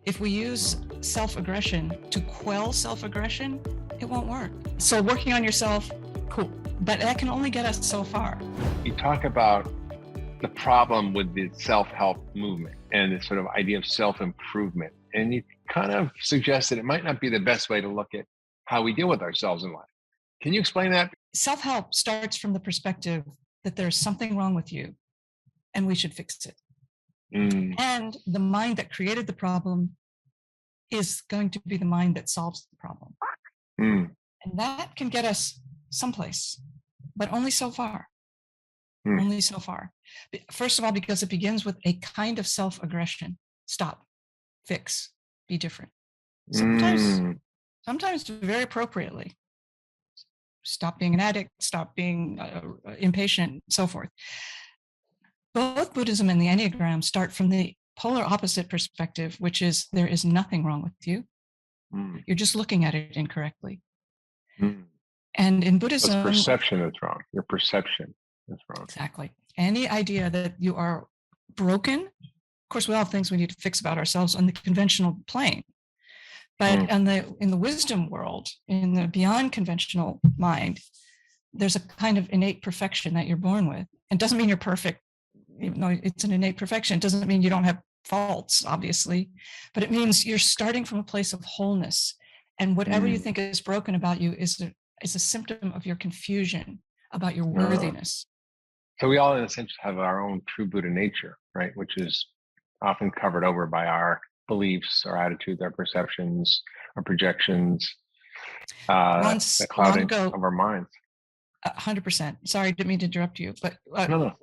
If we use self-aggression to quell self-aggression, it won't work. So working on yourself, cool, but that can only get us so far. You talk about the problem with the self-help movement and the sort of idea of self-improvement. And you kind of suggest that it might not be the best way to look at how we deal with ourselves in life. Can you explain that? Self-help starts from the perspective that there's something wrong with you and we should fix it. And the mind that created the problem is going to be the mind that solves the problem. And that can get us someplace, but only so far. Only so far. First of all, because it begins with a kind of self-aggression. Stop, fix, be different. Sometimes very appropriately. Stop being an addict, stop being impatient, so forth. Both Buddhism and the Enneagram start from the polar opposite perspective, which is there is nothing wrong with you. You're just looking at it incorrectly. And in Buddhism, it's perception that's wrong. Your perception is wrong. Exactly. Any idea that you are broken, of course, we all have things we need to fix about ourselves on the conventional plane. But in the wisdom world, in the beyond conventional mind, there's a kind of innate perfection that you're born with. It doesn't mean you're perfect, even though it's an innate perfection. It doesn't mean you don't have faults, obviously, but it means you're starting from a place of wholeness. And whatever you think is broken about you is a symptom of your confusion about your worthiness. So we all, in a sense, have our own true Buddha nature, right? Which is often covered over by our beliefs, our attitudes, our perceptions, our projections, the clouding of our minds. 100%. Sorry, didn't mean to interrupt you, but No.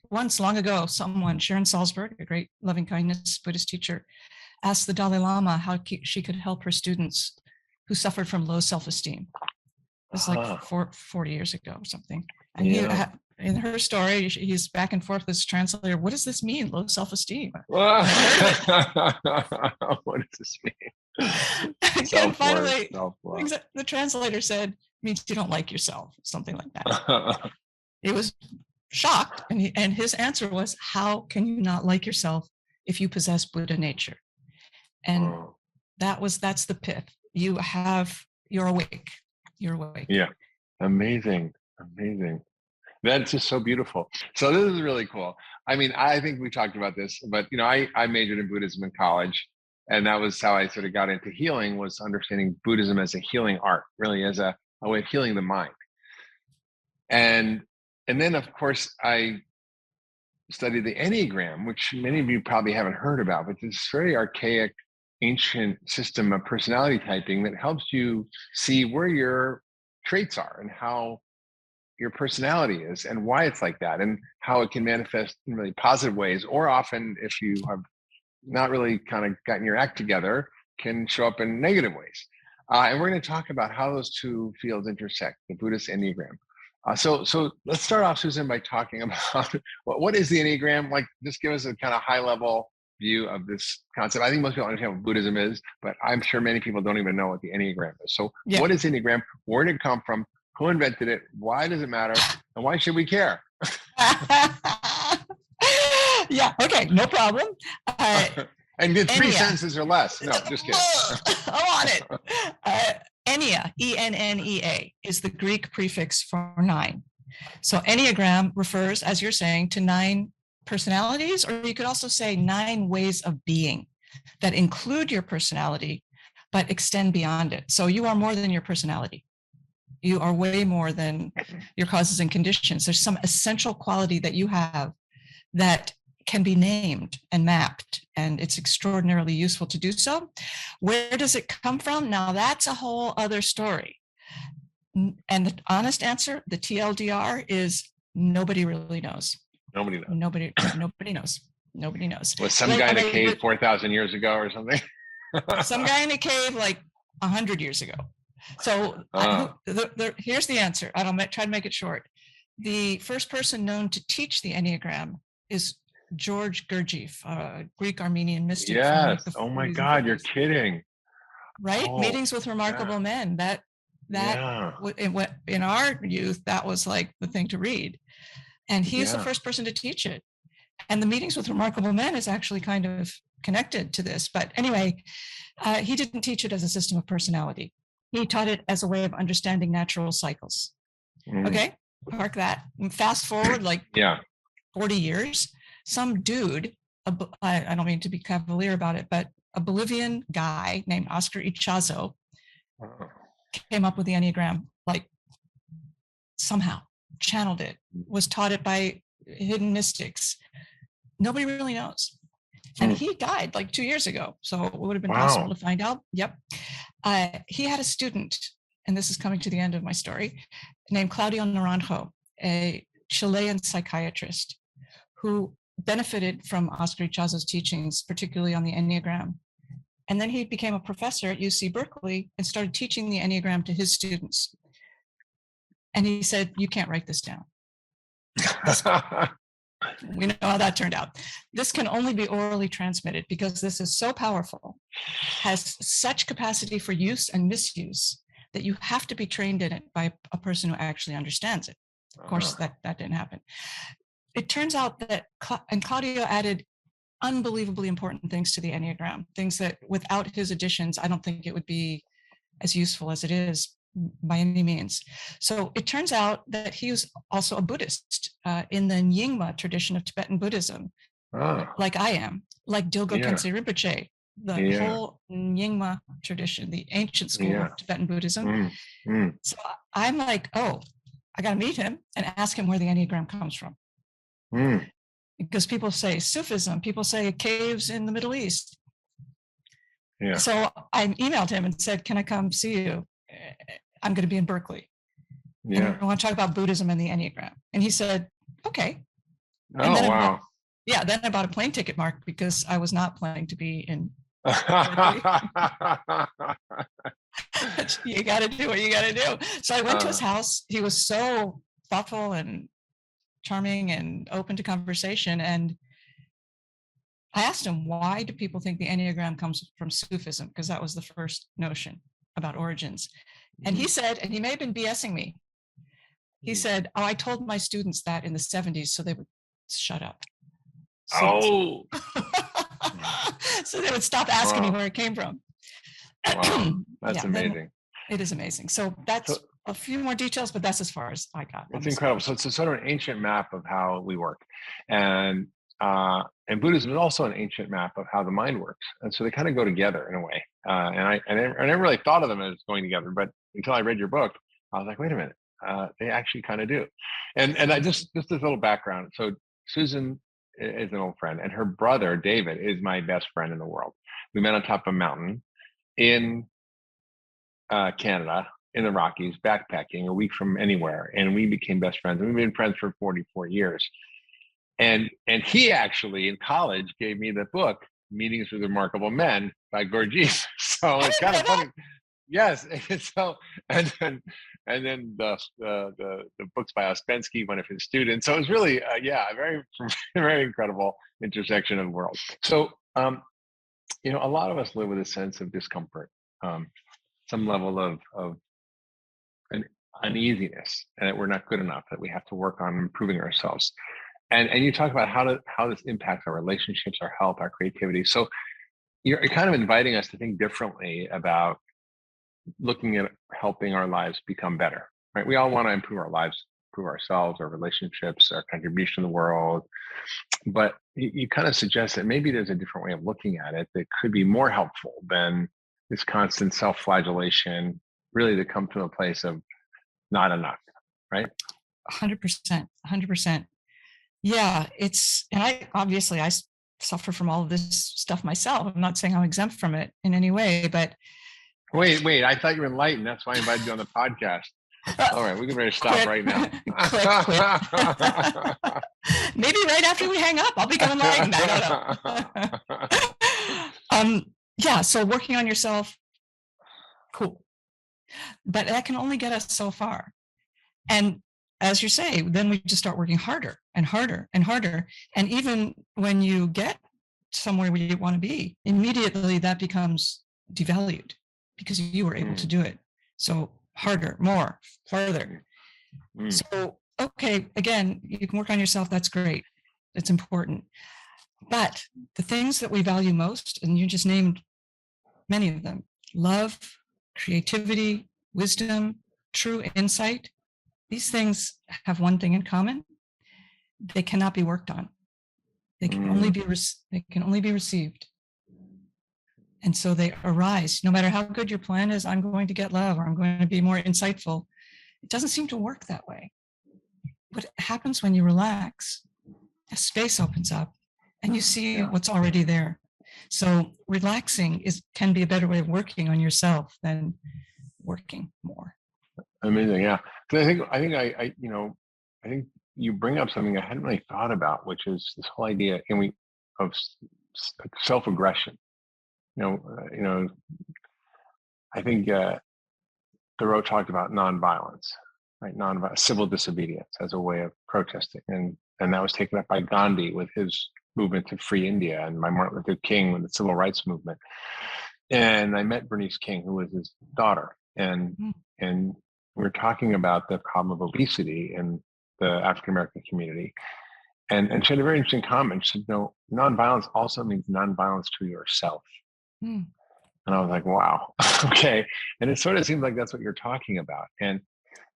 Once long ago, someone, Sharon Salzberg, a great loving kindness Buddhist teacher, asked the Dalai Lama how she could help her students who suffered from low self-esteem. It was like 40 years ago or something. And in her story, he's back and forth with his translator. What does this mean, low self-esteem? What does this mean? And finally, the translator said, means you don't like yourself, something like that. He was shocked, and his answer was, how can you not like yourself if you possess Buddha nature? And that's the pith. You're awake. You're awake. Yeah. Amazing. That's just so beautiful. So this is really cool. I mean, I think we talked about this, but I majored in Buddhism in college, and that was how I sort of got into healing, was understanding Buddhism as a healing art, really as a way of healing the mind. And then, of course, I studied the Enneagram, which many of you probably haven't heard about, but it's very archaic, ancient system of personality typing that helps you see where your traits are and how your personality is and why it's like that, and how it can manifest in really positive ways, or often, if you have not really kind of gotten your act together, can show up in negative ways. And we're going to talk about how those two fields intersect, the Buddhist Enneagram. So let's start off, Susan, by talking about what is the Enneagram? Like, just give us a kind of high level view of this concept. I think most people understand what Buddhism is, but I'm sure many people don't even know what the Enneagram is. So What is Enneagram? Where did it come from? Who invented it? Why does it matter? And why should we care? Yeah, okay, no problem. And did 3 sentences or less. No, just kidding. I want it. Ennea, E-N-N-E-A, is the Greek prefix for 9. So Enneagram refers, as you're saying, to 9 personalities, or you could also say 9 ways of being that include your personality, but extend beyond it. So you are more than your personality. You are way more than your causes and conditions. There's some essential quality that you have that can be named and mapped, and it's extraordinarily useful to do so. Where does it come from? Now, that's a whole other story. And the honest answer, the TLDR, is nobody really knows. Nobody knows. Nobody knows. Nobody knows. Was some guy in a cave 4,000 years ago or something? Some guy in a cave like 100 years ago. So here's the answer. I'll try to make it short. The first person known to teach the Enneagram is George Gurdjieff, a Greek Armenian mystic. Yes. Oh my God, you're kidding. Right? Meetings with Remarkable Men. That in our youth, that was like the thing to read. And he's the first person to teach it. And the Meetings with Remarkable Men is actually kind of connected to this. But anyway, he didn't teach it as a system of personality. He taught it as a way of understanding natural cycles. Okay, park that. And fast forward like 40 years, some dude, I don't mean to be cavalier about it, but a Bolivian guy named Oscar Ichazo came up with the Enneagram, like somehow channeled it, was taught it by hidden mystics. Nobody really knows. And he died like 2 years ago. So it would have been possible to find out. Yep. He had a student, and this is coming to the end of my story, named Claudio Naranjo, a Chilean psychiatrist who benefited from Oscar Ichazo's teachings, particularly on the Enneagram. And then he became a professor at UC Berkeley and started teaching the Enneagram to his students. And he said, you can't write this down. We know how that turned out. This can only be orally transmitted because this is so powerful, has such capacity for use and misuse, that you have to be trained in it by a person who actually understands it. Of course, that didn't happen. It turns out that, and Claudio added unbelievably important things to the Enneagram, things that without his additions, I don't think it would be as useful as it is by any means. So it turns out that he was also a Buddhist in the Nyingma tradition of Tibetan Buddhism, like I am, like Dilgo Khyentse Rinpoche, the whole Nyingma tradition, the ancient school of Tibetan Buddhism. So I'm like, oh, I got to meet him and ask him where the Enneagram comes from. Because people say Sufism, people say caves in the Middle East. So I emailed him and said, can I come see you? I'm going to be in Berkeley. And I want to talk about Buddhism and the Enneagram. And he said, okay. And then I bought a plane ticket, Mark, because I was not planning to be in Berkeley. You got to do what you got to do. So I went to his house. He was so thoughtful and charming and open to conversation. And I asked him, why do people think the Enneagram comes from Sufism? Because that was the first notion about origins. And he said, and he may have been BSing me, he said, I told my students that in the 70s so they would shut up. So they would stop asking me where it came from. That's amazing. It is amazing. So that's a few more details, but that's as far as I got. It's incredible. So it's a sort of an ancient map of how we work. And Buddhism is also an ancient map of how the mind works. And so they kind of go together in a way. And I never really thought of them as going together, but until I read your book, I was like, wait a minute, they actually kind of do. And I just this little background. So Susan is an old friend, and her brother, David, is my best friend in the world. We met on top of a mountain in Canada, in the Rockies, backpacking a week from anywhere. And we became best friends. And we've been friends for 44 years. And he actually in college gave me the book Meetings with Remarkable Men by Gurdjieff. So it's kind of funny. Yes. And then the books by Ouspensky, one of his students. So it was really a very very incredible intersection of worlds. So a lot of us live with a sense of discomfort, some level of an uneasiness, and that we're not good enough, that we have to work on improving ourselves. And you talk about how this impacts our relationships, our health, our creativity. So you're kind of inviting us to think differently about looking at helping our lives become better, right? We all want to improve our lives, improve ourselves, our relationships, our contribution to the world. But you kind of suggest that maybe there's a different way of looking at it that could be more helpful than this constant self-flagellation, really, that comes from a place of not enough, right? 100%. Yeah, and I suffer from all of this stuff myself. I'm not saying I'm exempt from it in any way, but wait, I thought you were enlightened. That's why I invited you on the podcast. All right, we can ready to stop right now. Quit. Maybe right after we hang up, I'll become enlightened. I don't know. So working on yourself, cool. But that can only get us so far. And as you say, then we just start working harder and harder and harder. And even when you get somewhere where you want to be, immediately that becomes devalued because you were able to do it. So harder, more, further. So, okay, again, you can work on yourself. That's great. It's important. But the things that we value most, and you just named many of them: love, creativity, wisdom, true insight. These things have one thing in common: they cannot be worked on. They can only be received. And so they arise. No matter how good your plan is, I'm going to get love, or I'm going to be more insightful. It doesn't seem to work that way. What happens when you relax, a space opens up and you see what's already there. So relaxing can be a better way of working on yourself than working more. Amazing, yeah. Because I think you bring up something I hadn't really thought about, which is this whole idea of self-aggression. I think Thoreau talked about nonviolence, right? Civil disobedience as a way of protesting, and that was taken up by Gandhi with his movement to free India, and by Martin Luther King with the civil rights movement. And I met Bernice King, who was his daughter, and we were talking about the problem of obesity in the African American community. And she had a very interesting comment. She said, "No, nonviolence also means nonviolence to yourself." And I was like, wow, okay. And it sort of seems like that's what you're talking about. And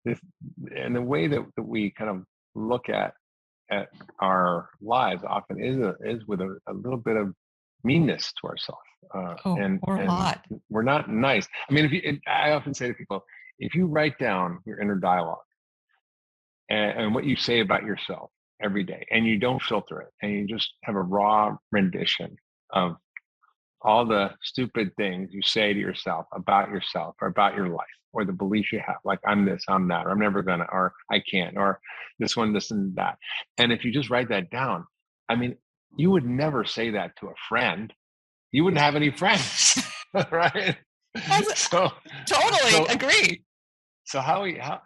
the way that we kind of look at our lives often is with a little bit of meanness to ourselves. And a lot. We're not nice. I mean, I often say to people, if you write down your inner dialogue and what you say about yourself every day, and you don't filter it, and you just have a raw rendition of all the stupid things you say to yourself or about your life, or the beliefs you have, like I'm this, I'm that, or I'm never gonna, or I can't, or this one, this and that. And if you just write that down, I mean, you would never say that to a friend. You wouldn't have any friends, right? Totally agree. So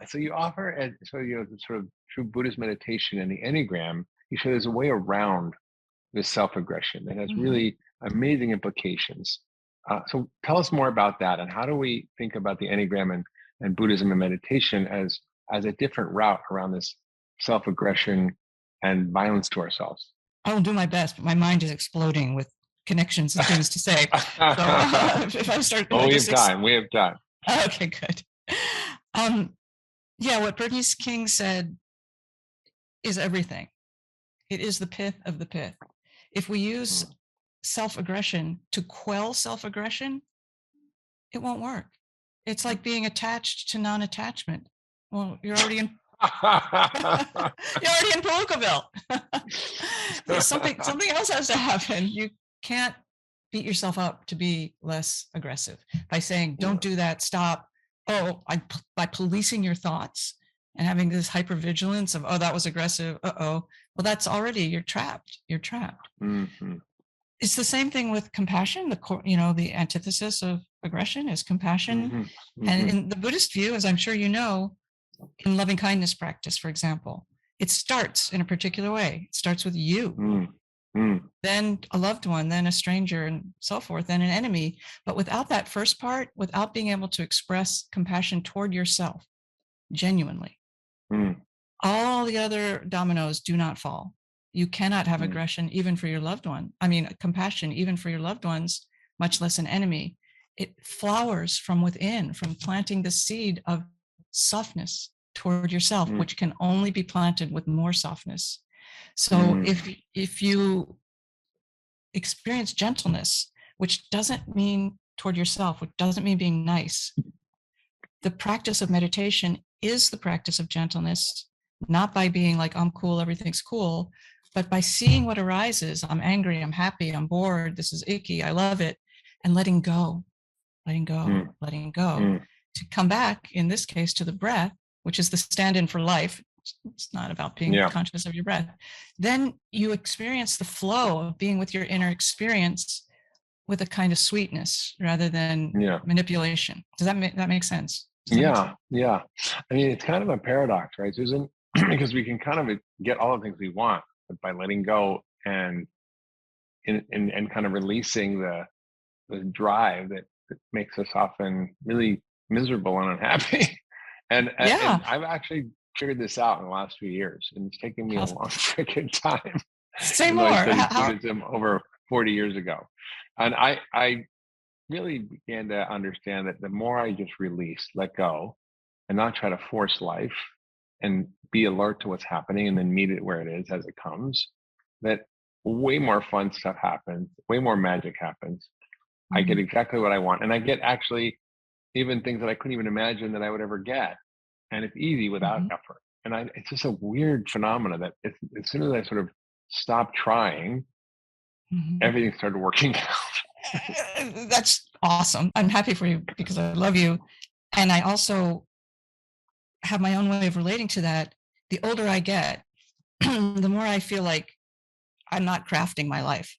so you offer, sort of through Buddhist meditation and the Enneagram, you say there's a way around this self-aggression that has really amazing implications. So tell us more about that, and how do we think about the Enneagram and Buddhism and meditation as a different route around this self-aggression and violence to ourselves? I will do my best, but my mind is exploding with connections and things to say. So if I start, we have time. Okay, good. What Bernice King said is everything. It is the pith of the pith. If we use self-aggression to quell self-aggression, it won't work. It's like being attached to non-attachment. Well, you're already in Palookaville. Something else has to happen. You can't beat yourself up to be less aggressive by saying, don't do that, stop. By policing your thoughts and having this hypervigilance of, that was aggressive. Well, that's already, you're trapped. Mm-hmm. It's the same thing with compassion. The antithesis of aggression is compassion. Mm-hmm. And in the Buddhist view, as I'm sure you know, in loving kindness practice, for example, it starts in a particular way. It starts with you, then a loved one, then a stranger, and so forth, then an enemy. But without that first part, without being able to express compassion toward yourself genuinely, all the other dominoes do not fall. You cannot have aggression even for your loved one. I mean, compassion even for your loved ones, much less an enemy. It flowers from within, from planting the seed of softness toward yourself, which can only be planted with more softness. So if you experience gentleness, which doesn't mean toward yourself, which doesn't mean being nice, the practice of meditation is the practice of gentleness, not by being like, I'm cool, everything's cool, but by seeing what arises. I'm angry, I'm happy, I'm bored, this is icky, I love it, and letting go, to come back, in this case, to the breath, which is the stand-in for life. It's not about being conscious of your breath. Then you experience the flow of being with your inner experience with a kind of sweetness rather than manipulation. Does that make sense? Yeah. I mean, it's kind of a paradox, right, Susan? Because we can kind of get all the things we want, but by letting go and kind of releasing the drive that makes us often really miserable and unhappy. And I've actually figured this out in the last few years, and it's taken me a long freaking time. Say even though more. I studied How? Buddhism over 40 years ago. And I really began to understand that the more I just release, let go, and not try to force life and be alert to what's happening and then meet it where it is as it comes, that way more fun stuff happens, way more magic happens. I get Mhm, exactly what I want. And I get actually even things that I couldn't even imagine that I would ever get. And it's easy without mhm, effort. And it's just a weird phenomena that as soon as I sort of stopped trying, mhm. everything started working out. That's awesome. I'm happy for you because I love you. And I also have my own way of relating to that. The older I get, the more I feel like I'm not crafting my life.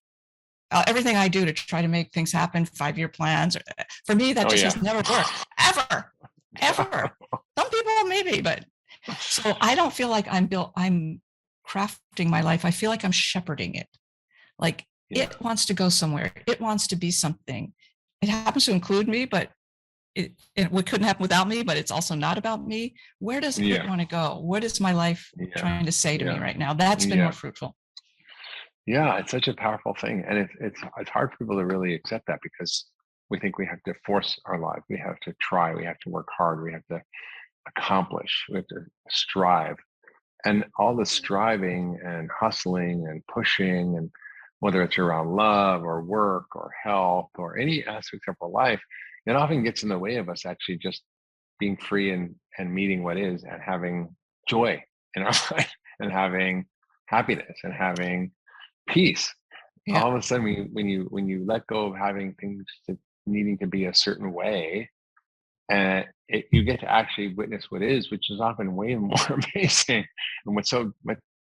Everything I do to try to make things happen, 5-year plans, for me, that Oh just yeah. has never worked, ever, ever. Some people maybe, but so I don't feel like I'm crafting my life. I feel like I'm shepherding it. Like Yeah. it wants to go somewhere. It wants to be something. It happens to include me, but it couldn't happen without me, but it's also not about me. Where does it Yeah. want to go? What is my life Yeah. trying to say to me Yeah. right now? That's been more Yeah. fruitful. Yeah. It's such a powerful thing. And it's hard for people to really accept that because we think we have to force our life. We have to try. We have to work hard. We have to accomplish. We have to strive. And all the striving and hustling and pushing, and whether it's around love or work or health or any aspect of our life, it often gets in the way of us actually just being free and meeting what is and having joy in our life and having happiness and having peace. Yeah. All of a sudden, when you let go of having things needing to be a certain way, and you get to actually witness what is, which is often way more amazing. And what's so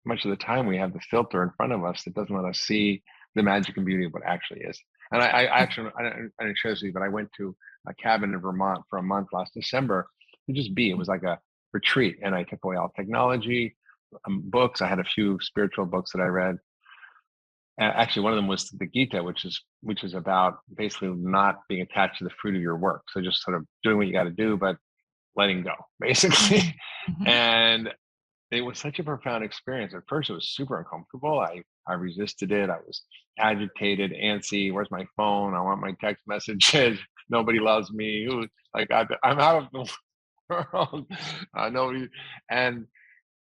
much of the time we have the filter in front of us that doesn't let us see the magic and beauty of what actually is. And I actually I didn't share this with you, but I went to a cabin in Vermont for a month last December to just be. It was like a retreat, and I took away all technology, books. I had a few spiritual books that I read. Actually, one of them was the Gita, which is about basically not being attached to the fruit of your work. So just sort of doing what you got to do, but letting go, basically. Mhm, mhm. And it was such a profound experience. At first, it was super uncomfortable. I resisted it. I was agitated, antsy. Where's my phone? I want my text messages. Nobody loves me. Like I'm out of the world. Nobody. And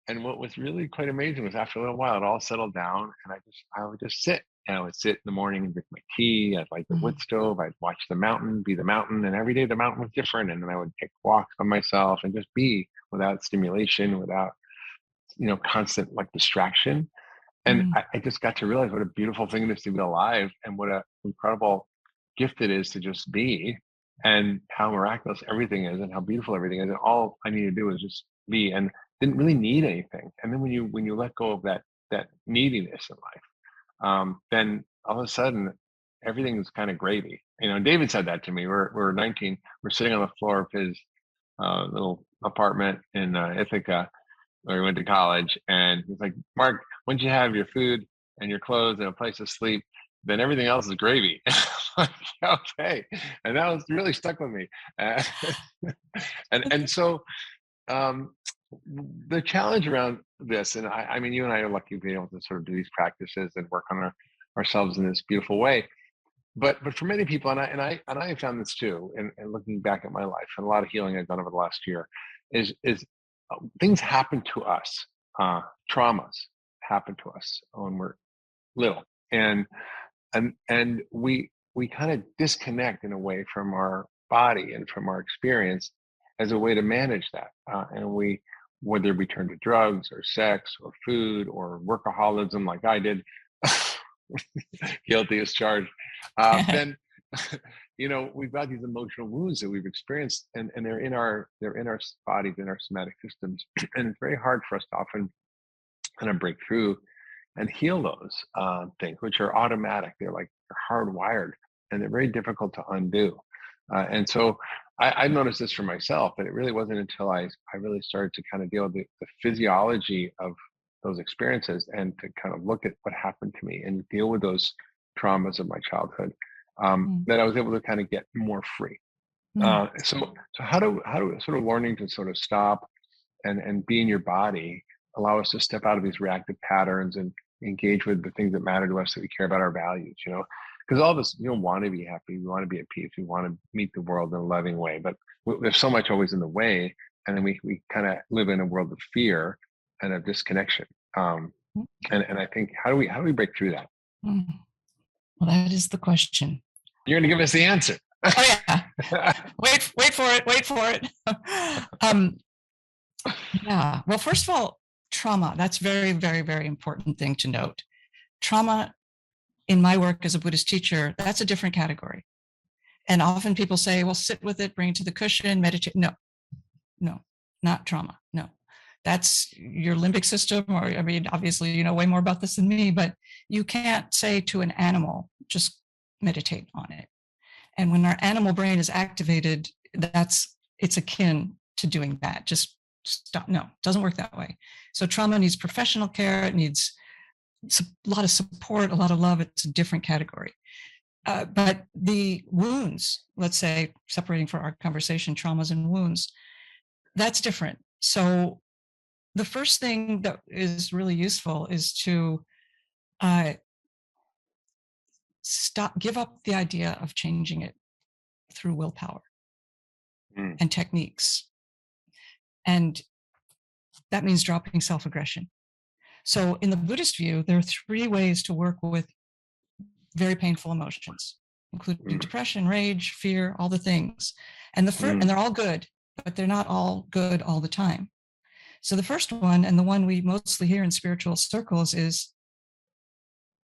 and what was really quite amazing was after a little while, it all settled down, and I would just sit. And I would sit in the morning and drink my tea. I'd light the wood Mhm. stove. I'd watch the mountain, be the mountain, and every day the mountain was different. And then I would take walks by myself and just be without stimulation, without constant like distraction. And Mhm. I just got to realize what a beautiful thing it is to be alive, and what a incredible gift it is to just be, and how miraculous everything is, and how beautiful everything is. And all I need to do is just be, and didn't really need anything. And then when you let go of that neediness in life, then all of a sudden everything's kind of gravy. David said that to me. We're 19. We're sitting on the floor of his little apartment in Ithaca, where he went to college, and he's like, "Mark, once you have your food and your clothes and a place to sleep, then everything else is gravy." Like, okay, and that was really stuck with me. Uh, and so um, the challenge around this, and I mean, you and I are lucky to be able to sort of do these practices and work on ourselves in this beautiful way. But for many people, and I have found this too, and looking back at my life and a lot of healing I've done over the last year, is things happen to us, traumas happen to us when we're little, and we kind of disconnect in a way from our body and from our experience as a way to manage that, and we whether we turn to drugs or sex or food or workaholism like I did, guilty as charged, then we've got these emotional wounds that we've experienced, and they're in our bodies, in our somatic systems, and it's very hard for us to often kind of break through and heal those things, which are automatic. They're hardwired, and they're very difficult to undo. And so I noticed this for myself, but it really wasn't until I really started to kind of deal with the physiology of those experiences, and to kind of look at what happened to me and deal with those traumas of my childhood, Mm, that I was able to kind of get more free. mm, So how do sort of learning to sort of stop and be in your body allow us to step out of these reactive patterns and engage with the things that matter to us, that we care about our values, because all of us, want to be happy. We want to be at peace. We want to meet the world in a loving way, but there's so much always in the way. And then we kind of live in a world of fear and of disconnection. And I think, how do we break through that? Well, that is the question. You're going to give us the answer. Oh yeah. Wait for it. Yeah. Well, first of all, trauma, that's very, very, very important thing to note. Trauma in my work as a Buddhist teacher, that's a different category. And often people say, well, sit with it, bring it to the cushion, meditate. No, not trauma. No, that's your limbic system. Or, I mean, obviously, you know way more about this than me, but you can't say to an animal, just meditate on it. And when our animal brain is activated, it's akin to doing that. Just stop. No, it doesn't work that way. So trauma needs professional care. It needs a lot of support, a lot of love. It's a different category. But the wounds, let's say, separating for our conversation, traumas and wounds, that's different. So the first thing that is really useful is to give up the idea of changing it through willpower and techniques. And that means dropping self-aggression. So in the Buddhist view, there are 3 ways to work with very painful emotions, including depression, rage, fear, all the things. And and they're all good, but they're not all good all the time. So the first one, and the one we mostly hear in spiritual circles, is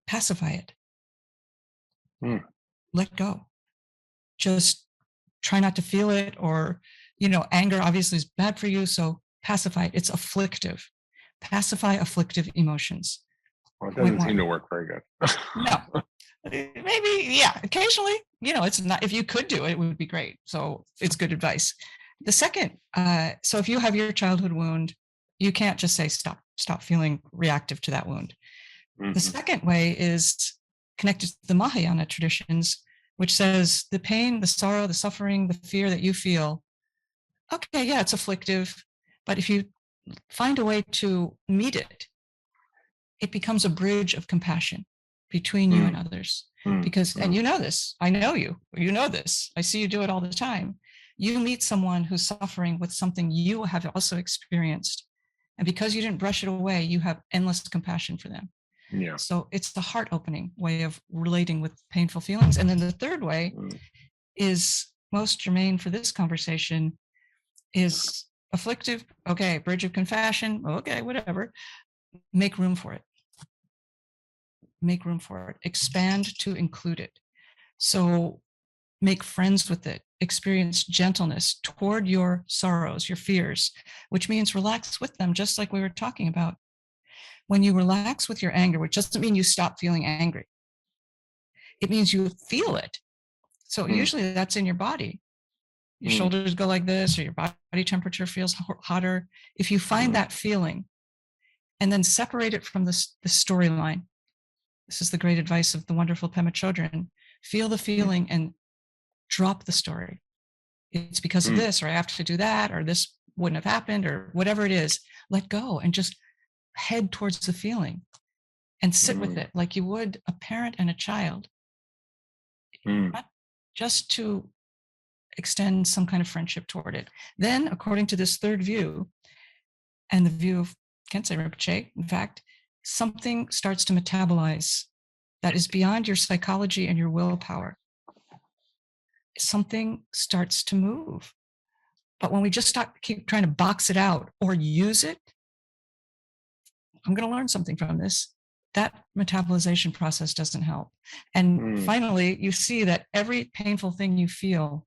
pacify it. Let go. Just try not to feel it, or, anger obviously is bad for you, so pacify it. It's afflictive. Pacify afflictive emotions. Well, it doesn't seem to work very good. No. Maybe, yeah, occasionally, it's not, if you could do it, it would be great. So it's good advice. The second, so if you have your childhood wound, you can't just say, stop feeling reactive to that wound. The second way is connected to the Mahayana traditions, which says the pain, the sorrow, the suffering, the fear that you feel, okay, yeah, it's afflictive, but if you find a way to meet it, it becomes a bridge of compassion between you and others. Because, and you know this, I know you know this, I see you do it all the time. You meet someone who's suffering with something you have also experienced. And because you didn't brush it away, you have endless compassion for them. Yeah. So it's the heart opening way of relating with painful feelings. And then the third way is most germane for this conversation, is afflictive. Okay, bridge of compassion. Okay, whatever. Make room for it. Make room for it. Expand to include it. So make friends with it. Experience gentleness toward your sorrows, your fears, which means relax with them, just like we were talking about. When you relax with your anger, which doesn't mean you stop feeling angry, it means you feel it. So usually that's in your body. Your shoulders go like this, or your body temperature feels hotter. If you find that feeling and then separate it from the storyline, this is the great advice of the wonderful Pema Chodron, feel the feeling and drop the story. It's because of this, or I have to do that, or this wouldn't have happened, or whatever it is. Let go and just head towards the feeling and sit with it like you would a parent and a child. Not just to extend some kind of friendship toward it. Then, according to this third view, and the view of Kensei Rinpoche, in fact, something starts to metabolize that is beyond your psychology and your willpower. Something starts to move. But when we just keep trying to box it out or use it, I'm going to learn something from this. That metabolization process doesn't help. And finally, you see that every painful thing you feel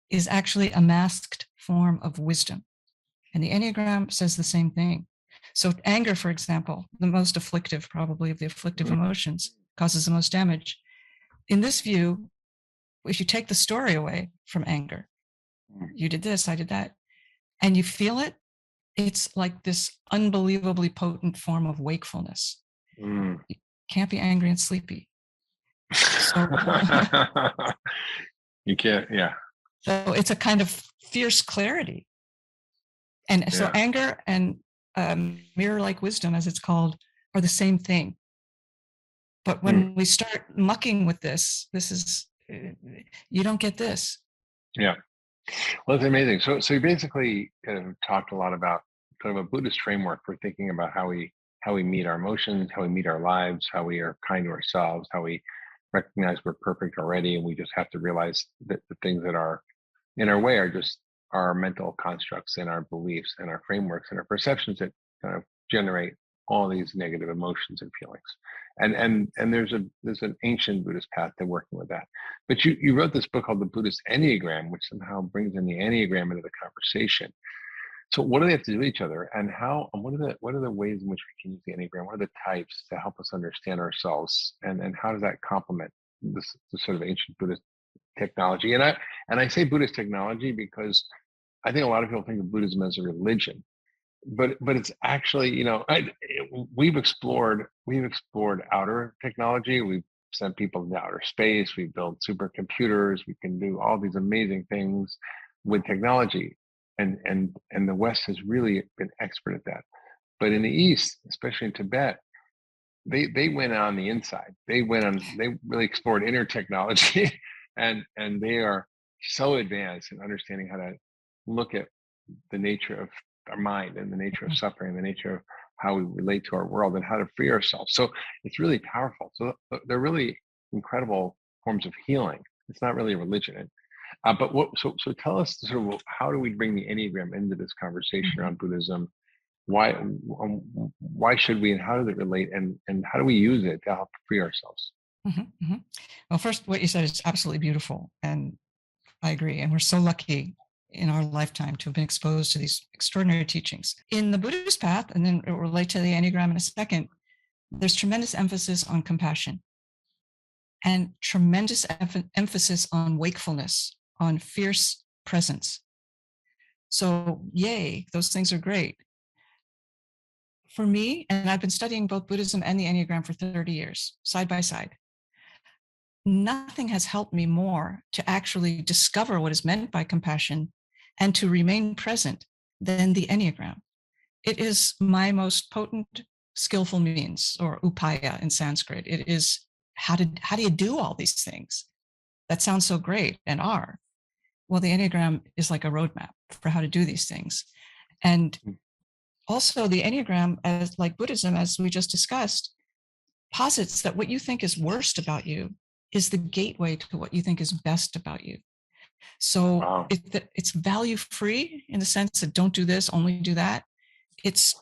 is actually a masked form of wisdom. And the Enneagram says the same thing. So anger, for example, the most afflictive, probably of the afflictive emotions, causes the most damage. In this view, if you take the story away from anger, you did this, I did that, and you feel it, it's like this unbelievably potent form of wakefulness. You can't be angry and sleepy. So, you can't, yeah. So it's a kind of fierce clarity. And so anger and mirror-like wisdom, as it's called, are the same thing. But when we start mucking with this is, you don't get this. Yeah. Well, it's amazing. So you basically kind of talked a lot about kind of a Buddhist framework for thinking about how we meet our emotions, how we meet our lives, how we are kind to ourselves, how we recognize we're perfect already, and we just have to realize that the things that are in our way are just our mental constructs and our beliefs and our frameworks and our perceptions that kind of generate all these negative emotions and feelings. And there's an ancient Buddhist path to working with that. But you wrote this book called the Buddhist Enneagram, which somehow brings in the Enneagram into the conversation. So what do they have to do with each other, and what are the ways in which we can use the Enneagram? What are the types to help us understand ourselves, and how does that complement this sort of ancient Buddhist technology? And I say Buddhist technology because I think a lot of people think of Buddhism as a religion, but it's actually, we've explored outer technology. We've sent people into outer space. We built supercomputers. We can do all these amazing things with technology, and the West has really been expert at that. But in the East, especially in Tibet, they went on the inside. They really explored inner technology, and they are so advanced in understanding how to look at the nature of our mind and the nature of suffering, the nature of how we relate to our world and how to free ourselves. So it's really powerful. So they're really incredible forms of healing. It's not really a religion. So tell us sort of, how do we bring the Enneagram into this conversation around Buddhism? Why should we, and how does it relate, and how do we use it to help free ourselves? Well, first, what you said is absolutely beautiful, and I agree. And we're so lucky in our lifetime to have been exposed to these extraordinary teachings. In the Buddhist path, and then it will relate to the Enneagram in a second, there's tremendous emphasis on compassion and tremendous emphasis on wakefulness, on fierce presence. So yay, those things are great. For me, and I've been studying both Buddhism and the Enneagram for 30 years, side by side, nothing has helped me more to actually discover what is meant by compassion and to remain present than the Enneagram. It is my most potent, skillful means, or upaya in Sanskrit. It is how do you do all these things? That sounds so great and are. Well, the Enneagram is like a roadmap for how to do these things. And also the Enneagram, as like Buddhism, as we just discussed, posits that what you think is worst about you is the gateway to what you think is best about you. So wow. It's value free in the sense that don't do this, only do that. It's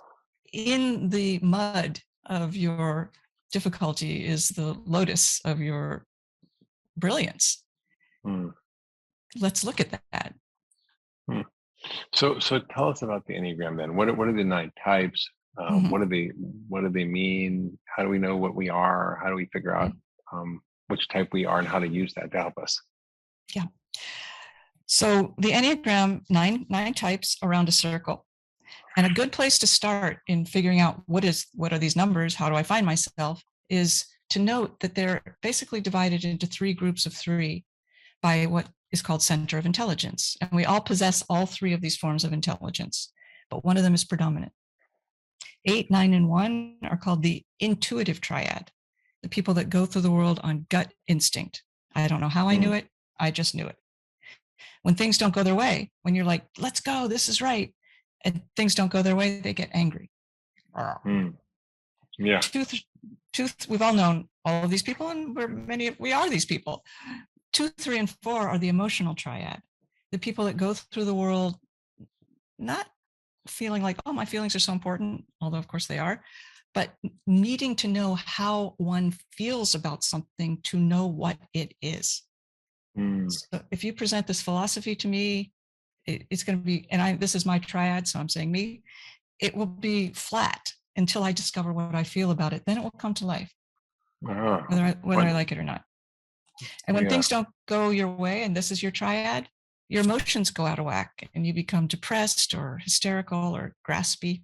in the mud of your difficulty is the lotus of your brilliance. Let's look at that. So tell us about the Enneagram then. What are the 9 types? What do they mean? How do we know what we are? How do we figure out which type we are and how to use that to help us? Yeah. So the Enneagram, 9 types around a circle. And a good place to start in figuring out what are these numbers, how do I find myself, is to note that they're basically divided into 3 groups of 3 by what is called center of intelligence. And we all possess all 3 of these forms of intelligence, but one of them is predominant. 8, 9, and 1 are called the intuitive triad, the people that go through the world on gut instinct. I don't know how I knew it, I just knew it. When things don't go their way, when you're like, let's go, this is right, and things don't go their way, they get angry. Yeah. Truth, we've all known all of these people, and we are these people. 2, 3, and 4 are the emotional triad, the people that go through the world not feeling like, oh, my feelings are so important, although of course they are, but needing to know how one feels about something to know what it is. So if you present this philosophy to me, it's going to be, and this is my triad, so I'm saying me, it will be flat until I discover what I feel about it. Then it will come to life, whether I like it or not. And when things don't go your way, and this is your triad, your emotions go out of whack and you become depressed or hysterical or graspy.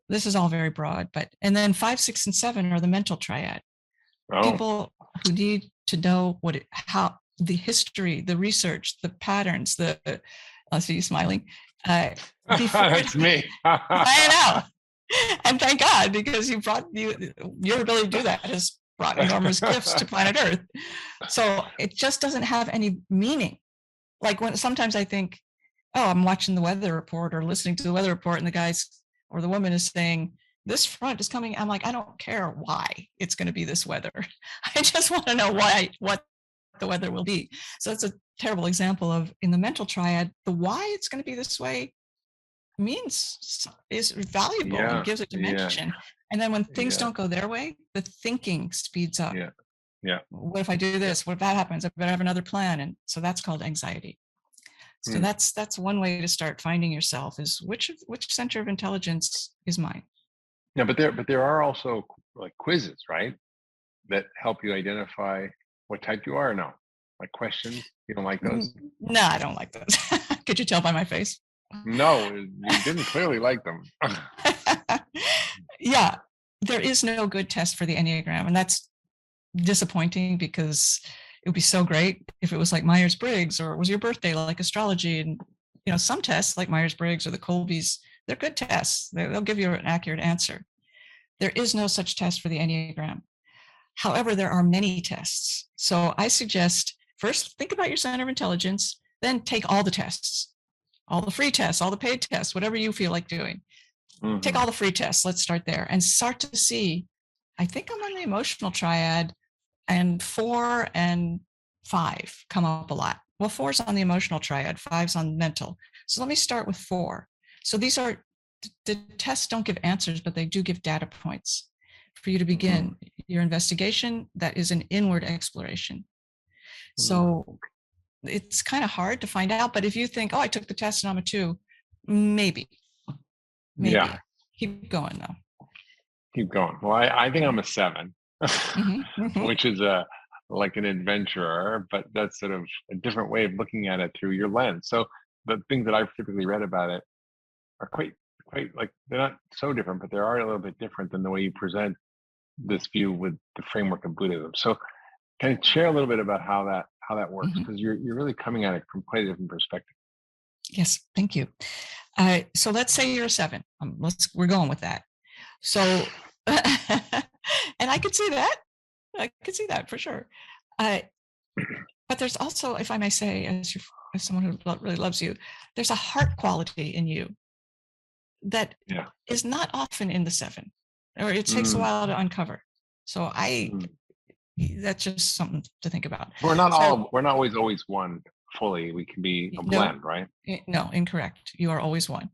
This is all very broad, and then 5, 6, and 7 are the mental triad. People who need to know how the history, the research, the patterns, I see you smiling. That's me. I know. And thank God, because your ability to do that has brought enormous gifts to planet Earth. So it just doesn't have any meaning. Like when sometimes I think, oh, I'm watching the weather report or listening to the weather report, and the guys or the woman is saying, this front is coming. I'm like, I don't care why it's going to be this weather. I just want to know what the weather will be. So it's a terrible example of, in the mental triad, the why it's going to be this way is valuable and gives it dimension. And then when things don't go their way, the thinking speeds up. What if I do this? What if that happens? I better have another plan. And so that's called anxiety. So that's one way to start finding yourself, is which center of intelligence is mine. Yeah, but there are also like quizzes, right, that help you identify what type you are. Or no, like questions. You don't like those? No, I don't like those. Could you tell by my face? No, you didn't clearly like them. Yeah, there is no good test for the Enneagram, and that's disappointing, because it would be so great if it was like Myers-Briggs, or it was your birthday like astrology. And some tests like Myers-Briggs or the Colbys, they're good tests. They'll give you an accurate answer. There is no such test for the Enneagram. However, there are many tests. So I suggest first think about your center of intelligence, then take all the tests, all the free tests, all the paid tests, whatever you feel like doing. Take all the free tests. Let's start there and start to see, I think I'm on the emotional triad, and 4 and 5 come up a lot. Well, 4's on the emotional triad, 5's on mental. So let me start with 4. So these are, the tests don't give answers, but they do give data points for you to begin your investigation. That is an inward exploration. So it's kind of hard to find out, but if you think, oh, I took the test and I'm a 2, maybe. Yeah. Keep going though. Keep going. Well, I think I'm a 7, which is like an adventurer, but that's sort of a different way of looking at it through your lens. So the things that I've typically read about it are quite like, they're not so different, but they are a little bit different than the way you present this view with the framework of Buddhism. So can you share a little bit about how that works? Because you're really coming at it from quite a different perspective. Yes, thank you. So let's say you're a 7. We're going with that. So, and I could see that. I could see that for sure. But there's also, if I may say, as someone who really loves you, there's a heart quality in you that is not often in the 7, or it takes a while to uncover. So that's just something to think about. We're not always one fully. We can be a blend, right? No, incorrect. You are always one.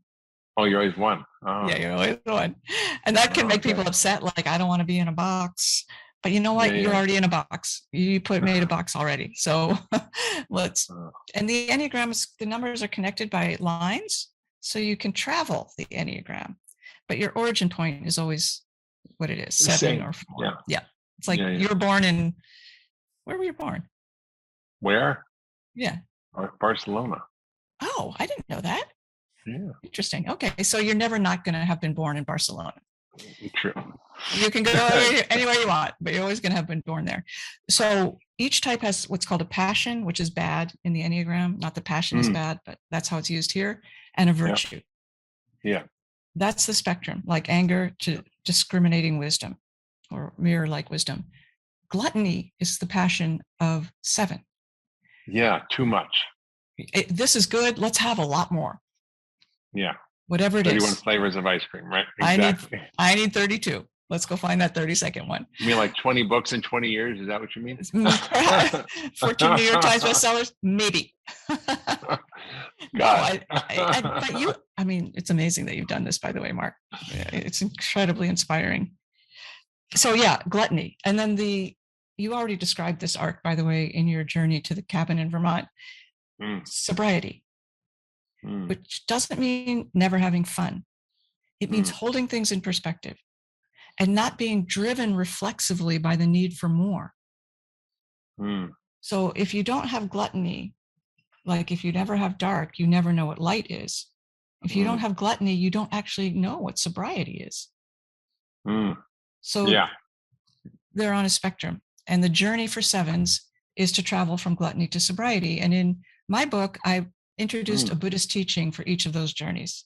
Oh, you're always one. Oh. Yeah, you're always one. And that can make people upset. Like, I don't want to be in a box. But you know what? You're already in a box. You made a box already. So and the Enneagram, the numbers are connected by lines. So you can travel the Enneagram. But your origin point is always what it is, 7 or 4. Yeah. It's like you were born in, where were you born? Where? Yeah. Barcelona. Oh, I didn't know that. Yeah. Interesting. Okay. So you're never not going to have been born in Barcelona. True. You can go anywhere you want, but you're always going to have been born there. So each type has what's called a passion, which is bad in the Enneagram. Not that passion is bad, but that's how it's used here. And a virtue. Yeah. That's the spectrum, like anger to discriminating wisdom, or mirror-like wisdom. Gluttony is the passion of 7. Yeah, too much. This is good. Let's have a lot more. Yeah. Whatever it is. 31 flavors of ice cream, right? Exactly. I need 32. Let's go find that 32nd one. You mean like 20 books in 20 years? Is that what you mean? 14 New York Times bestsellers? Maybe. God. It's amazing that you've done this, by the way, Mark. It's incredibly inspiring. So yeah, gluttony. And then you already described this arc, by the way, in your journey to the cabin in Vermont. Sobriety, which doesn't mean never having fun. It means holding things in perspective and not being driven reflexively by the need for more. So if you don't have gluttony, like if you never have dark, you never know what light is. If you don't have gluttony, you don't actually know what sobriety is. So they're on a spectrum. And the journey for 7s is to travel from gluttony to sobriety. And in my book, I introduced a Buddhist teaching for each of those journeys.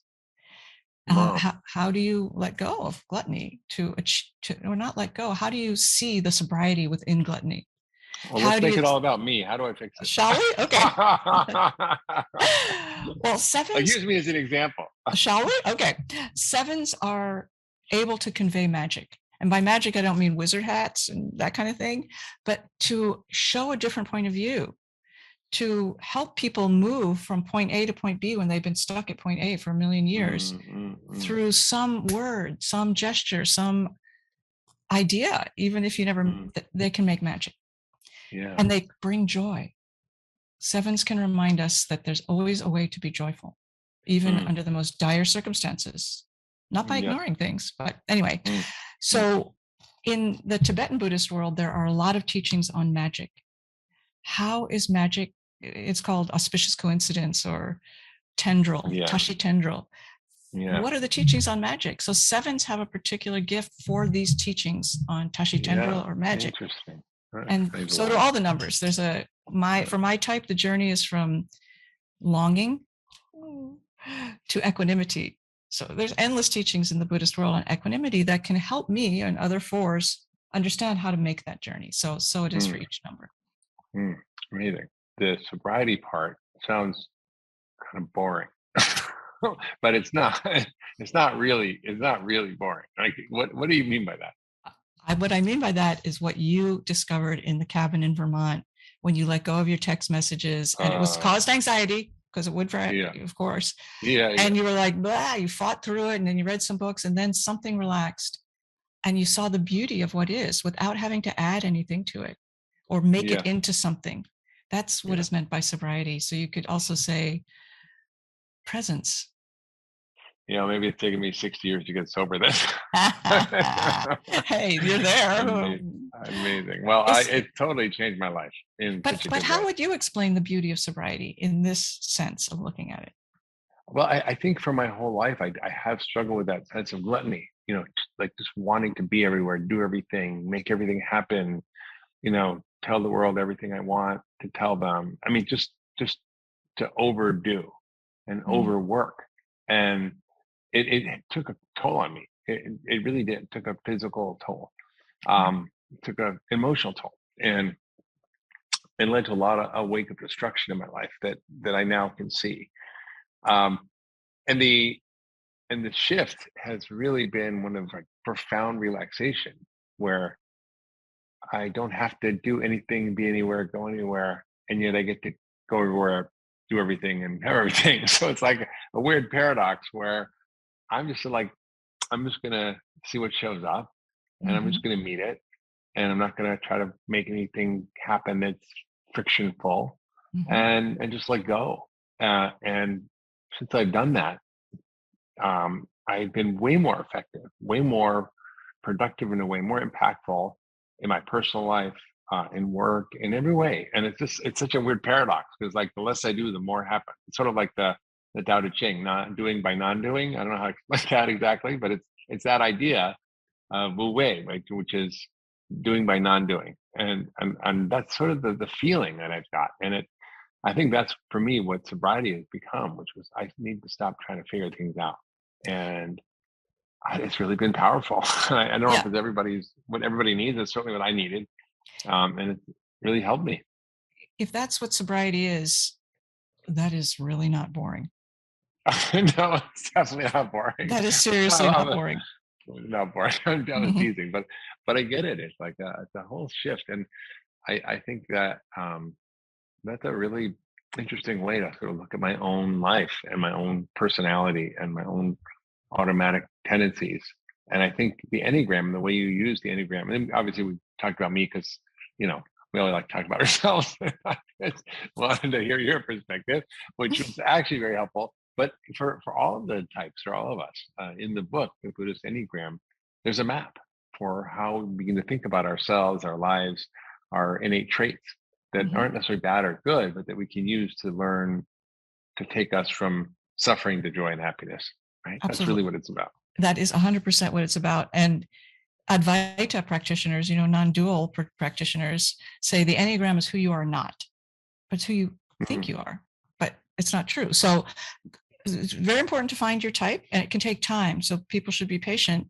Wow. How do you let go of gluttony or not let go? How do you see the sobriety within gluttony? Well, How let's do make you, it all about me. How do I fix it? shall we? Okay. Well, Like, sevens, use me as an example. shall we? Okay. Sevens are able to convey magic. And by magic, I don't mean wizard hats and that kind of thing, but to show a different point of view, to help people move from point A to point B when they've been stuck at point A for a million years through some word, some gesture, some idea, even if you never, they can make magic. Yeah. And they bring joy. Sevens can remind us that there's always a way to be joyful, even under the most dire circumstances, not by ignoring things, but anyway. So in the Tibetan Buddhist world, there are a lot of teachings on magic. How is magic? It's called auspicious coincidence or tendril, tashi tendril. What are the teachings on magic? So sevens have a particular gift for these teachings on tashi tendril or magic. Interesting. And so do all the numbers. There's for my type, the journey is from longing to equanimity. So there's endless teachings in the Buddhist world on equanimity that can help me and other fours understand how to make that journey. So it is for each number. Amazing. The sobriety part sounds kind of boring, but it's not. It's not really boring. Like, what do you mean by that? What I mean by that is what you discovered in the cabin in Vermont when you let go of your text messages, and it was caused anxiety because it would, of course. And you were like, blah, you fought through it, and then you read some books, and then something relaxed, and you saw the beauty of what is without having to add anything to it or make it into something. That's what is meant by sobriety. So you could also say presence. Maybe it's taken me 60 years to get sober then. Hey, you're there. Amazing. Well, it totally changed my life. But how would you explain the beauty of sobriety in this sense of looking at it? Well, I think for my whole life, I have struggled with that sense of gluttony, like just wanting to be everywhere, do everything, make everything happen, tell the world everything I want to tell them. I mean, just to overdo and overwork. And it took a toll on me. It really did. It took a physical toll, took an emotional toll, and it led to a lot of a wake of destruction in my life that I now can see. And the shift has really been one of like profound relaxation, where I don't have to do anything, be anywhere, go anywhere, and yet I get to go everywhere, do everything, and have everything. So it's like a weird paradox where I'm just gonna see what shows up, and I'm just gonna meet it, and I'm not gonna try to make anything happen that's frictionful, and just let go. And since I've done that, I've been way more effective, way more productive in a way, more impactful in my personal life, in work, in every way. And it's such a weird paradox, because like the less I do, the more happens. It's sort of like the Tao Te Ching, not doing by non-doing. I don't know how to explain that exactly, but it's that idea of Wu Wei, right, which is doing by non-doing. And that's sort of the feeling that I've got. And I think that's for me what sobriety has become, which was I need to stop trying to figure things out. And it's really been powerful. I don't know if it's what everybody needs. It's certainly what I needed. And it really helped me. If that's what sobriety is, that is really not boring. No, it's definitely not boring. That is seriously not boring. Not boring. I'm teasing, but I get it. It's like it's a whole shift. And I think that that's a really interesting way to sort of look at my own life and my own personality and my own automatic tendencies. And I think the Enneagram and the way you use the Enneagram, and obviously we talked about me because, we only like to talk about ourselves. I just wanted to hear your perspective, which was actually very helpful. But for all of the types, for all of us, in the book, the Buddhist Enneagram, there's a map for how we begin to think about ourselves, our lives, our innate traits that aren't necessarily bad or good, but that we can use to learn to take us from suffering to joy and happiness. Right? Absolutely. That's really what it's about. That is 100% what it's about. And Advaita practitioners, non-dual practitioners say the Enneagram is who you are not, but it's who you think you are, but it's not true. So it's very important to find your type, and it can take time. So people should be patient.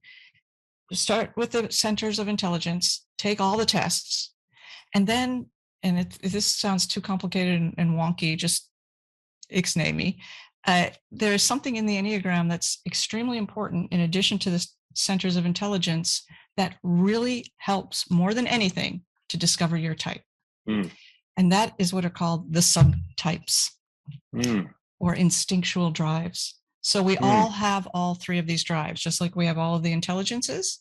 Start with the centers of intelligence, take all the tests, and then, and if this sounds too complicated and wonky, just ixnay me. There is something in the Enneagram that's extremely important in addition to the centers of intelligence that really helps more than anything to discover your type. And that is what are called the subtypes or instinctual drives. So we all have all three of these drives, just like we have all of the intelligences.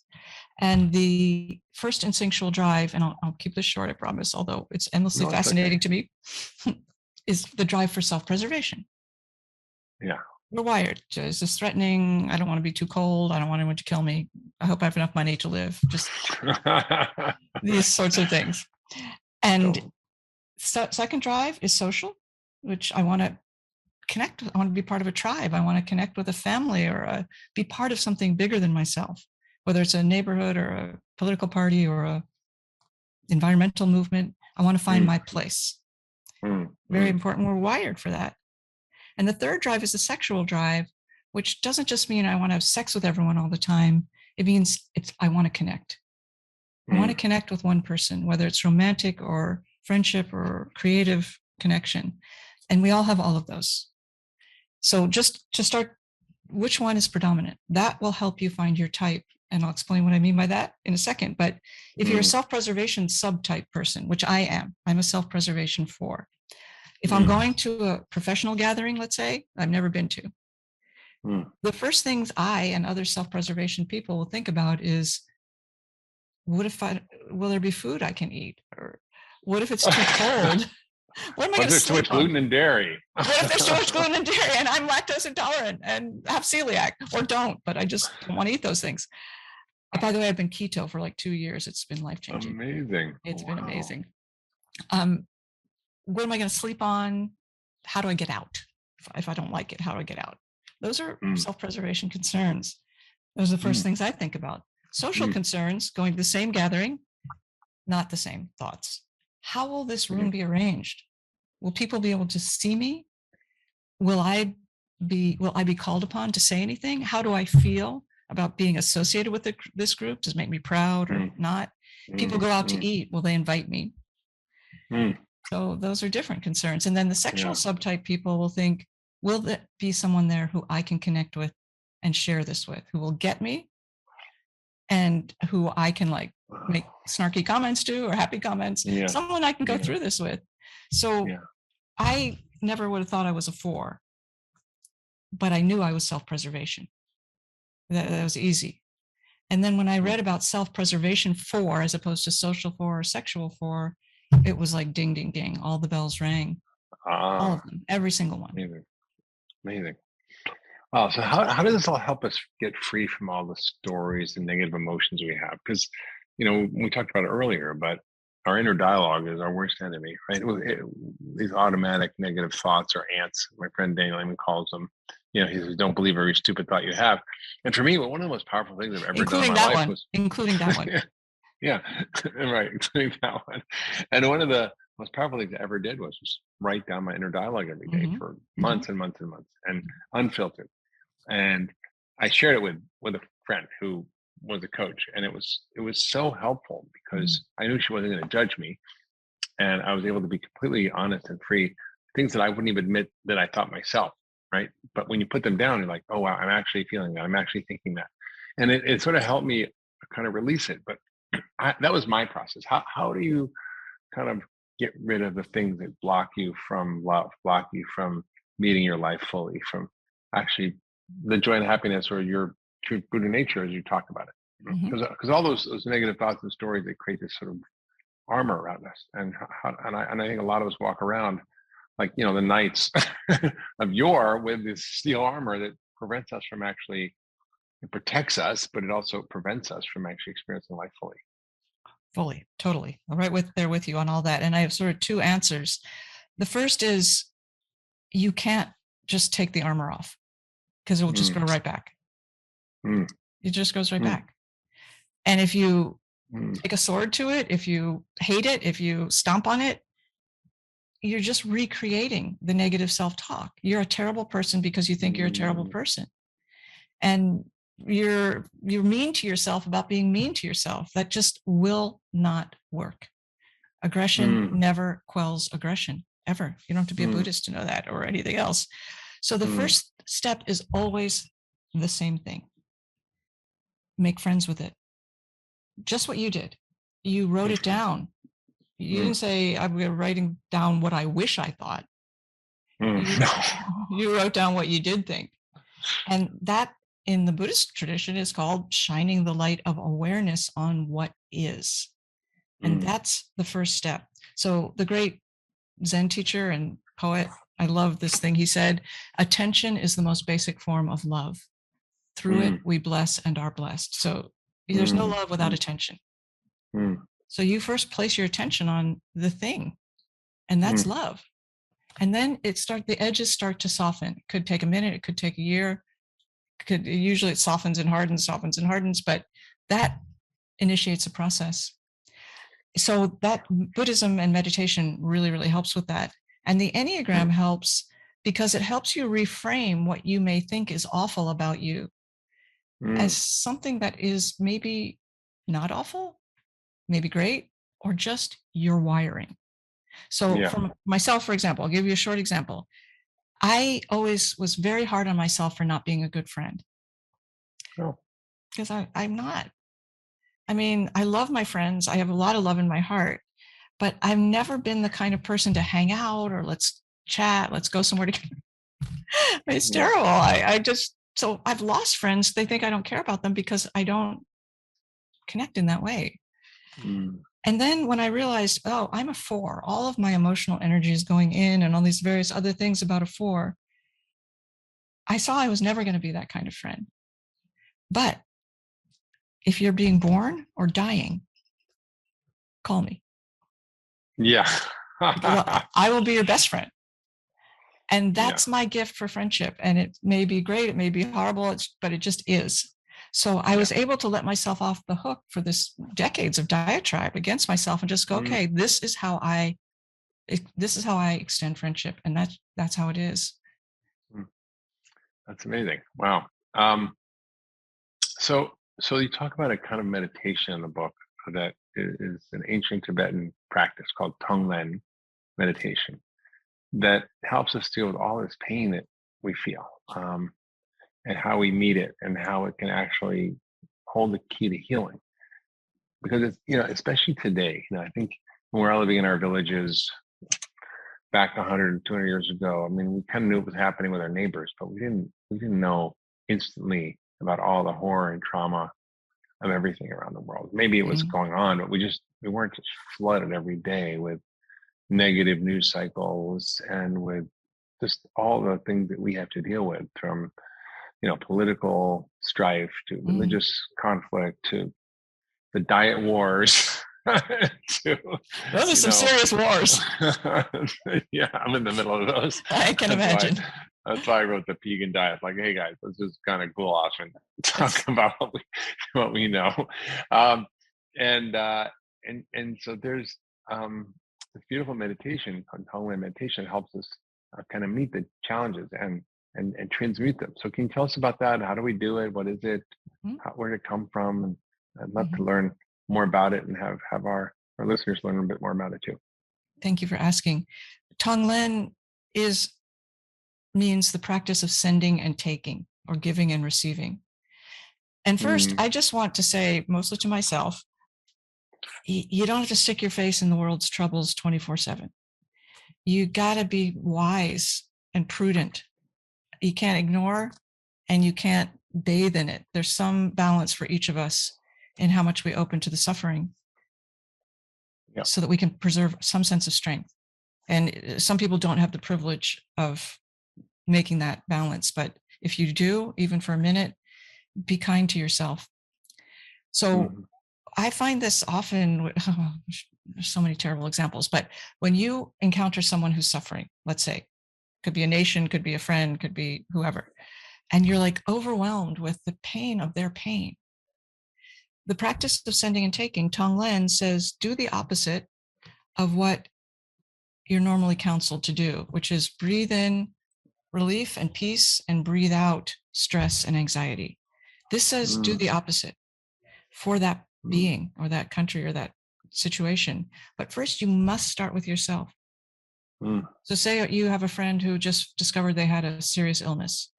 And the first instinctual drive, and I'll keep this short, I promise, although it's endlessly fascinating to me, is the drive for self-preservation. Yeah. We're wired. Is this threatening? I don't want to be too cold. I don't want anyone to kill me. I hope I have enough money to live. Just these sorts of things. And second drive is social, which I want to connect with. I want to be part of a tribe. I want to connect with a family or be part of something bigger than myself, whether it's a neighborhood or a political party or a environmental movement. I want to find my place. Very important. We're wired for that. And the third drive is the sexual drive, which doesn't just mean I want to have sex with everyone all the time. It means I want to connect. I want to connect with one person, whether it's romantic or friendship or creative connection. And we all have all of those. So just to start, which one is predominant? That will help you find your type. And I'll explain what I mean by that in a second. But if you're a self-preservation subtype person, which I am, I'm a self-preservation 4. If I'm going to a professional gathering, let's say, I've never been to, the first things I and other self-preservation people will think about is, will there be food I can eat? Or what if it's too cold? What am I going to there's too much gluten and dairy? What if there's too much gluten and dairy and I'm lactose intolerant and have celiac, or don't, but I just don't want to eat those things. By the way, I've been keto for like 2 years. It's been life-changing. Amazing. It's been amazing. What am I going to sleep on? How do I get out? If I don't like it, how do I get out? Those are self-preservation concerns. Those are the first things I think about. Social concerns, going to the same gathering, not the same thoughts. How will this room be arranged? Will people be able to see me? Will I be called upon to say anything? How do I feel about being associated with this group? Does it make me proud or not? People go out to eat. Will they invite me? So those are different concerns. And then the sexual subtype people will think, will there be someone there who I can connect with and share this with, who will get me and who I can like make snarky comments to or happy comments, someone I can go through this with. So I never would have thought I was a 4, but I knew I was self-preservation. That was easy. And then when I read about self-preservation 4 as opposed to social 4 or sexual 4, it was like ding, ding, ding. All the bells rang. All of them, every single one. Amazing. Oh, so how does this all help us get free from all the stories and negative emotions we have? Because, we talked about it earlier, but our inner dialogue is our worst enemy, right? These automatic negative thoughts or ants, my friend Daniel even calls them. He says, don't believe every stupid thought you have. And for me, one of the most powerful things I've ever done in my life was... Including that one. Yeah, right, including that one. And one of the most powerful things I ever did was just write down my inner dialogue every day for months and months and months, and unfiltered. And I shared it with a friend who was a coach, and it was so helpful because I knew she wasn't going to judge me, and I was able to be completely honest and free. Things that I wouldn't even admit that I thought myself, right? But when you put them down, you're like, oh wow, I'm actually feeling that. I'm actually thinking that, and it sort of helped me kind of release it. But that was my process. How do you kind of get rid of the things that block you from love, block you from meeting your life fully, from actually the joy and happiness or your true Buddha nature as you talk about it? Because all those negative thoughts and stories, they create this sort of armor around us. And I think a lot of us walk around like, the knights of yore with this steel armor that prevents us from actually... It protects us, but it also prevents us from actually experiencing life fully. Fully, totally. I'm right there with you on all that. And I have sort of 2 answers. The first is you can't just take the armor off because it will just go right back. It just goes right back. And if you take a sword to it, if you hate it, if you stomp on it, you're just recreating the negative self-talk. You're a terrible person because you think you're a terrible person. And you're mean to yourself about being mean to yourself. That just will not work. Aggression never quells aggression, ever. You don't have to be a Buddhist to know that, or anything else. So the first step is always the same thing. Make friends with it. Just what you did. You wrote it down. You didn't say, I'm writing down what I wish I thought. You wrote down what you did think. And that, in the Buddhist tradition, is called shining the light of awareness on what is. And that's the first step. So the great Zen teacher and poet, I love this thing. He said, attention is the most basic form of love. Through it, we bless and are blessed. So there's no love without attention. So you first place your attention on the thing, and that's love. And then the edges start to soften. It could take a minute. It could take a year. Usually it softens and hardens, but that initiates a process. So that Buddhism and meditation really, really helps with that. And the Enneagram helps because it helps you reframe what you may think is awful about you as something that is maybe not awful, maybe great, or just your wiring. So for myself, for example, I'll give you a short example. I always was very hard on myself for not being a good friend. Because I'm not. I mean, I love my friends. I have a lot of love in my heart, but I've never been the kind of person to hang out or let's chat, let's go somewhere together. It's terrible. So I've lost friends. They think I don't care about them because I don't connect in that way. And then when I realized, oh, I'm a 4, all of my emotional energy is going in and all these various other things about a 4, I saw I was never going to be that kind of friend. But if you're being born or dying, call me. I will be your best friend. And that's my gift for friendship. And it may be great, it may be horrible, but it just is. So I was able to let myself off the hook for this decades of diatribe against myself and just go, okay, this is how I extend friendship. And that's how it is. That's amazing. Wow. So you talk about a kind of meditation in the book that is an ancient Tibetan practice called Tonglen meditation that helps us deal with all this pain that we feel, and how we meet it and how it can actually hold the key to healing. Because it's, especially today, I think when we're all living in our villages back 100, 200 years ago, I mean, we kind of knew what was happening with our neighbors, but we didn't know instantly about all the horror and trauma of everything around the world. Maybe it was going on, but we weren't just flooded every day with negative news cycles and with just all the things that we have to deal with, from political strife to religious conflict to the diet wars. Those are some serious wars. Yeah, I'm in the middle of those. I can imagine. That's why I wrote the vegan diet. Like, hey guys, let's just kind of cool off and talk about what we know. And so there's this beautiful meditation called Tonglen meditation helps us kind of meet the challenges and transmute them. So can you tell us about that? How do we do it? What is it? Where did it come from? And I'd love to learn more about it and have our listeners learn a bit more about it too. Thank you for asking. Tonglen means the practice of sending and taking, or giving and receiving. And first, I just want to say, mostly to myself, you don't have to stick your face in the world's troubles 24/7. You got to be wise and prudent. You can't ignore and you can't bathe in it. There's some balance for each of us in how much we open to the suffering, so that we can preserve some sense of strength. And some people don't have the privilege of making that balance, but if you do, even for a minute, be kind to yourself. So I find this often, there's so many terrible examples, but when you encounter someone who's suffering, let's say, could be a nation, could be a friend, could be whoever, and you're like overwhelmed with the pain of their pain, the practice of sending and taking, Tonglen says, do the opposite of what you're normally counseled to do, which is breathe in relief and peace and breathe out stress and anxiety. This says do the opposite for that being or that country or that situation. But first, you must start with yourself. So say you have a friend who just discovered they had a serious illness.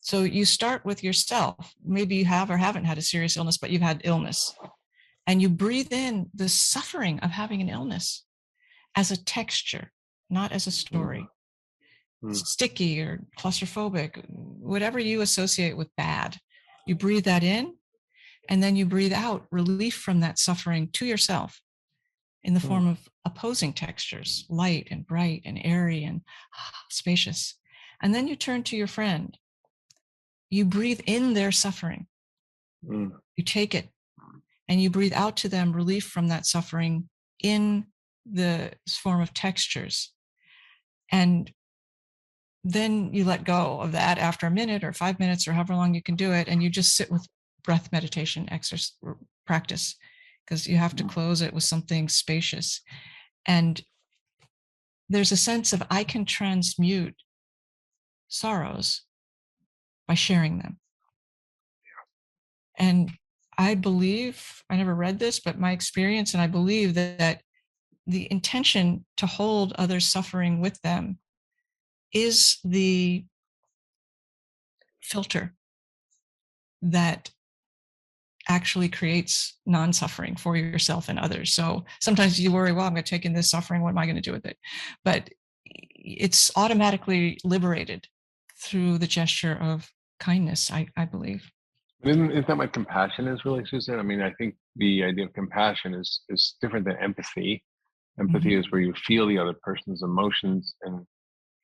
So you start with yourself. Maybe you have or haven't had a serious illness, but you've had illness. And you breathe in the suffering of having an illness as a texture, not as a story. Sticky or claustrophobic, whatever you associate with bad, you breathe that in, and then you breathe out relief from that suffering to yourself in the form of opposing textures, light and bright and airy and spacious. And then you turn to your friend. You breathe in their suffering. You take it and you breathe out to them relief from that suffering in the form of textures. And then you let go of that after a minute or 5 minutes or however long you can do it. And you just sit with breath meditation exercise practice, because you have to close it with something spacious. And there's a sense of I can transmute sorrows by sharing them. And I believe, I never read this, but my experience, and I believe that the intention to hold others' suffering with them is the filter that actually creates non-suffering for yourself and others. So sometimes you worry, well, I'm going to take in this suffering. What am I going to do with it? But it's automatically liberated through the gesture of kindness, I believe. Isn't that what compassion is really, Susan? I mean, I think the idea of compassion is different than empathy. Empathy is where you feel the other person's emotions and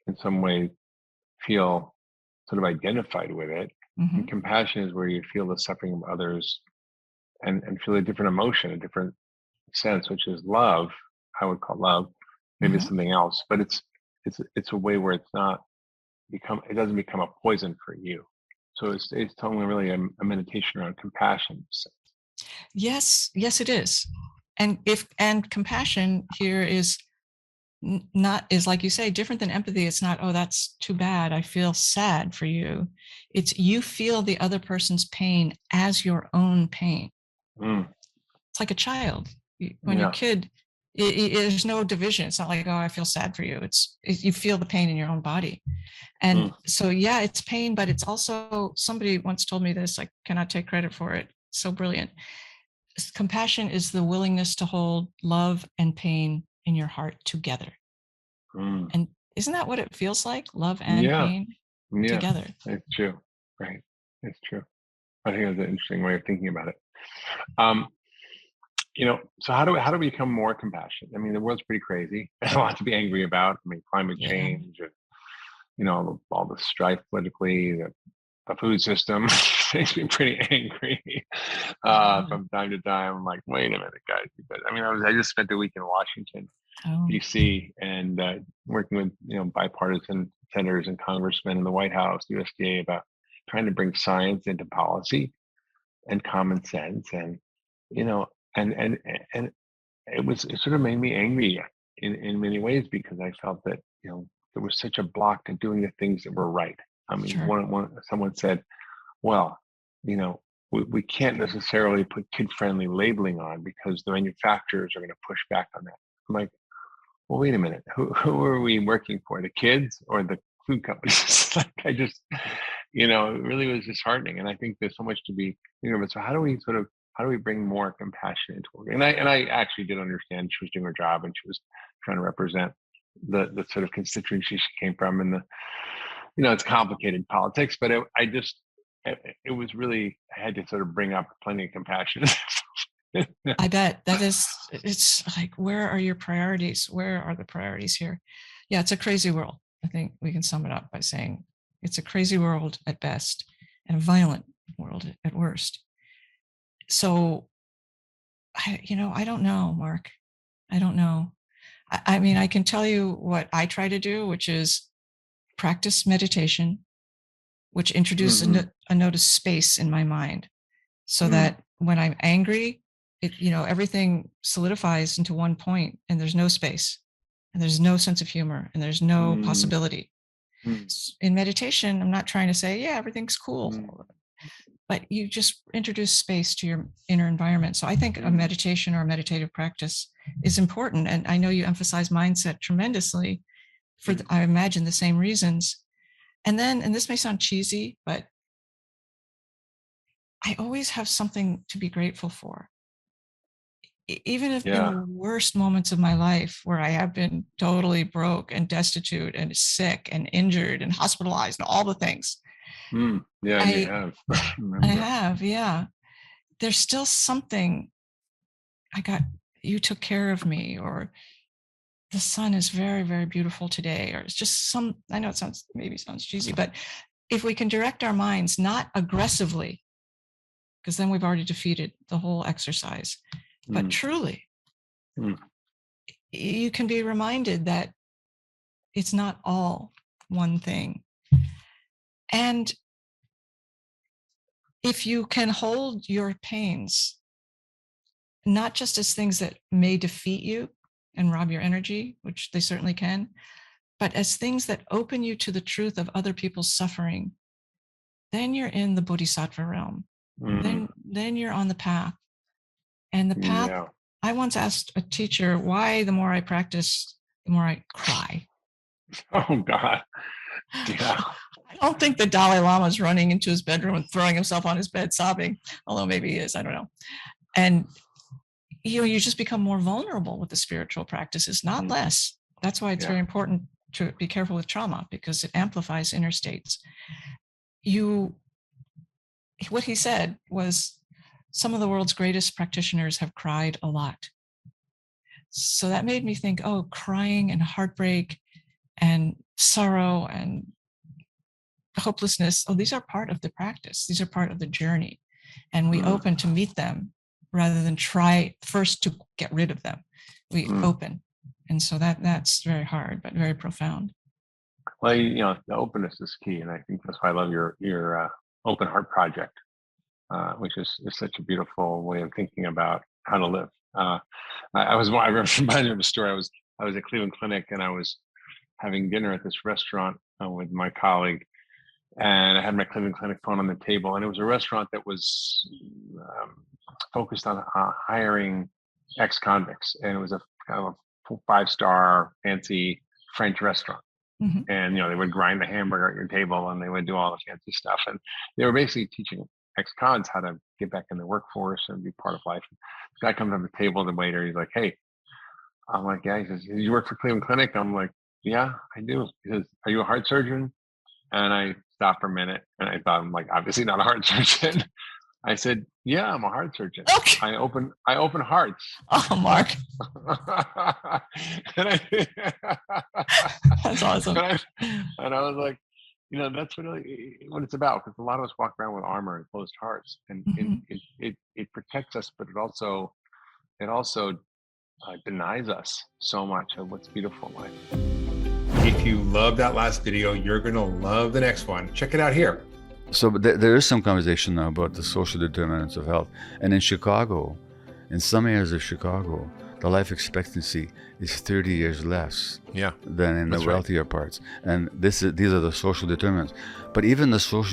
in some way feel sort of identified with it. And compassion is where you feel the suffering of others and feel a different emotion, a different sense, which is love. I would call love, maybe something else, but it's a way where it doesn't become a poison for you. So it's totally really a meditation around compassion. Yes, it is. And compassion here is like you say, different than empathy. It's not, oh, that's too bad, I feel sad for you. It's you feel the other person's pain as your own pain. It's like a child. When you're a kid, there's no division. It's not like, oh, I feel sad for you. You feel the pain in your own body. And so, yeah, it's pain, but it's also, somebody once told me this, I cannot take credit for it. So brilliant. Compassion is the willingness to hold love and pain in your heart together. And isn't that what it feels like? Love and pain together. It's true. Right. It's true. I think that's an interesting way of thinking about it. So how do we become more compassionate? I mean, the world's pretty crazy. There's a lot to be angry about. I mean, climate change and, all the strife politically, the food system makes me pretty angry from time to time. I'm like, wait a minute, guys. I mean, I just spent a week in Washington, DC, and working with, bipartisan senators and congressmen in the White House, USDA, about trying to bring science into policy and common sense. And, and it sort of made me angry in many ways, because I felt that, there was such a block to doing the things that were right. I mean, someone said, well, we can't necessarily put kid-friendly labeling on because the manufacturers are going to push back on that. I'm like, well, wait a minute. Who are we working for? The kids or the food companies? I just, it really was disheartening. And I think there's so much to be thinking about. So how do we bring more compassion into work? And I actually did understand she was doing her job and she was trying to represent the sort of constituency she came from, and it's complicated politics, but it was really, I had to sort of bring up plenty of compassion. I bet it's like, where are your priorities? Where are the priorities here? Yeah, it's a crazy world. I think we can sum it up by saying it's a crazy world at best and a violent world at worst. So, I don't know, Mark. I don't know. I mean, I can tell you what I try to do, which is practice meditation, which introduces a notice space in my mind, so that when I'm angry, everything solidifies into one point and there's no space. and there's no sense of humor, and there's no possibility. In meditation, I'm not trying to say, yeah, everything's cool, but you just introduce space to your inner environment. So I think a meditation or a meditative practice is important. And I know you emphasize mindset tremendously for, I imagine, the same reasons. And then, and this may sound cheesy, but I always have something to be grateful for. Even if in the worst moments of my life, where I have been totally broke and destitute and sick and injured and hospitalized and all the things. Yeah, I have, yeah. There's still something. You took care of me, or the sun is very, very beautiful today, or it's just I know it sounds cheesy, but if we can direct our minds, not aggressively, because then we've already defeated the whole exercise, but truly, you can be reminded that it's not all one thing. And if you can hold your pains, not just as things that may defeat you and rob your energy, which they certainly can, but as things that open you to the truth of other people's suffering, then you're in the bodhisattva realm. Then you're on the path. And the path, I once asked a teacher why the more I practice, the more I cry. Oh, God. Yeah. I don't think the Dalai Lama is running into his bedroom and throwing himself on his bed sobbing, although maybe he is, I don't know. And you just become more vulnerable with the spiritual practices, not less. That's why it's very important to be careful with trauma, because it amplifies inner states. What he said was, some of the world's greatest practitioners have cried a lot. So that made me think, oh, crying and heartbreak and sorrow and hopelessness, these are part of the practice. These are part of the journey. And we open to meet them rather than try first to get rid of them. We open. And so that's very hard, but very profound. Well, the openness is key. And I think that's why I love your Open Heart Project, which is such a beautiful way of thinking about how to live. I reminded of a story. I was at Cleveland Clinic, and I was having dinner at this restaurant with my colleague, and I had my Cleveland Clinic phone on the table, and it was a restaurant that was focused on hiring ex-convicts, and it was a kind of a 5-star fancy French restaurant. And they would grind the hamburger at your table, and they would do all the fancy stuff, and they were basically teaching ex-cons how to get back in the workforce and be part of life. This guy comes on the table, the waiter, he's like, "Hey," I'm like, "Yeah." He says, "You work for Cleveland Clinic?" I'm like, "Yeah, I do." He says, "Are you a heart surgeon?" And I stopped for a minute, and I thought, I'm like, obviously not a heart surgeon. I said, "Yeah, I'm a heart surgeon. Okay. I open hearts." Oh, Mark. That's awesome. And I was like, that's what it's about, because a lot of us walk around with armor and closed hearts, and it protects us, but it also denies us so much of what's beautiful in life. If you love that last video, you're going to love the next one. Check it out here. So there is some conversation now about the social determinants of health. And in Chicago, in some areas of Chicago, the life expectancy is 30 years less than in the wealthier parts. And these are the social determinants. But even the social